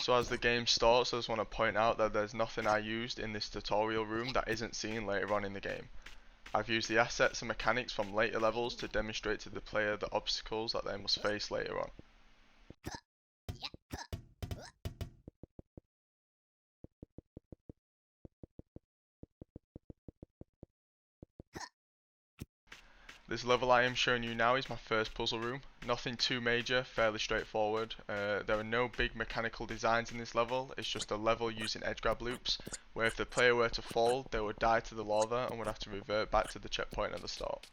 So as the game starts, I just want to point out that there's nothing I used in this tutorial room that isn't seen later on in the game. I've used the assets and mechanics from later levels to demonstrate to the player the obstacles that they must face later on. This level I am showing you now is my first puzzle room. Nothing too major, fairly straightforward. There are no big mechanical designs in this level, it's just a level using edge grab loops, where if the player were to fall, they would die to the lava and would have to revert back to the checkpoint at the start.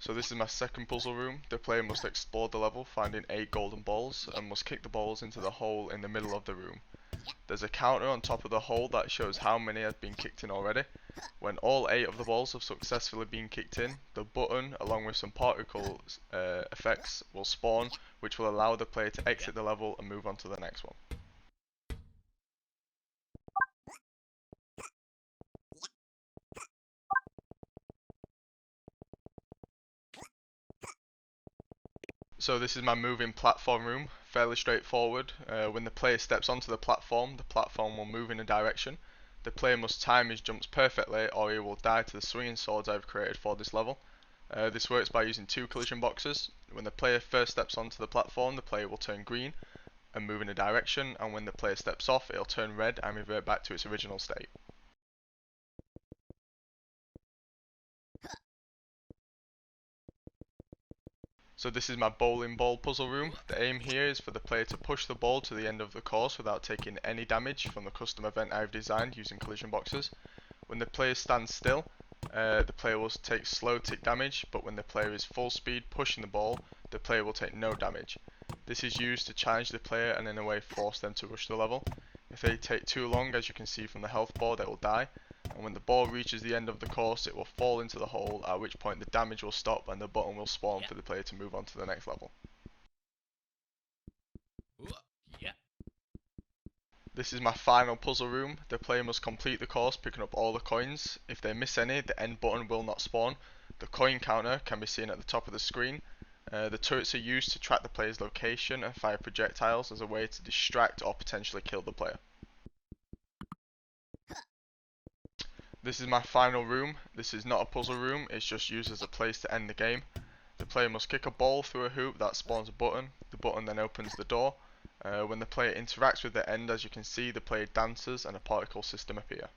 So this is my second puzzle room. The player must explore the level, finding 8 golden balls, and must kick the balls into the hole in the middle of the room. There's a counter on top of the hole that shows how many have been kicked in already. When all 8 of the balls have successfully been kicked in, the button, along with some particle effects, will spawn, which will allow the player to exit the level and move on to the next one. So this is my moving platform room, fairly straightforward. When the player steps onto the platform will move in a direction. The player must time his jumps perfectly or he will die to the swinging swords I've created for this level. This works by using 2 collision boxes. When the player first steps onto the platform, the player will turn green and move in a direction, and when the player steps off, it'll turn red and revert back to its original state. So this is my bowling ball puzzle room. The aim here is for the player to push the ball to the end of the course without taking any damage from the custom event I've designed using collision boxes. When the player stands still, the player will take slow tick damage, but when the player is full speed pushing the ball, the player will take no damage. This is used to challenge the player and in a way force them to rush the level. If they take too long, as you can see from the health bar, they will die. And when the ball reaches the end of the course, it will fall into the hole, at which point the damage will stop and the button will spawn for the player to move on to the next level. This is my final puzzle room. The player must complete the course picking up all the coins. If they miss any, the end button will not spawn. The coin counter can be seen at the top of the screen. The turrets are used to track the player's location and fire projectiles as a way to distract or potentially kill the player. This is my final room. This is not a puzzle room, it's just used as a place to end the game. The player must kick a ball through a hoop that spawns a button. The button then opens the door. When the player interacts with the end, as you can see, the player dances and a particle system appear.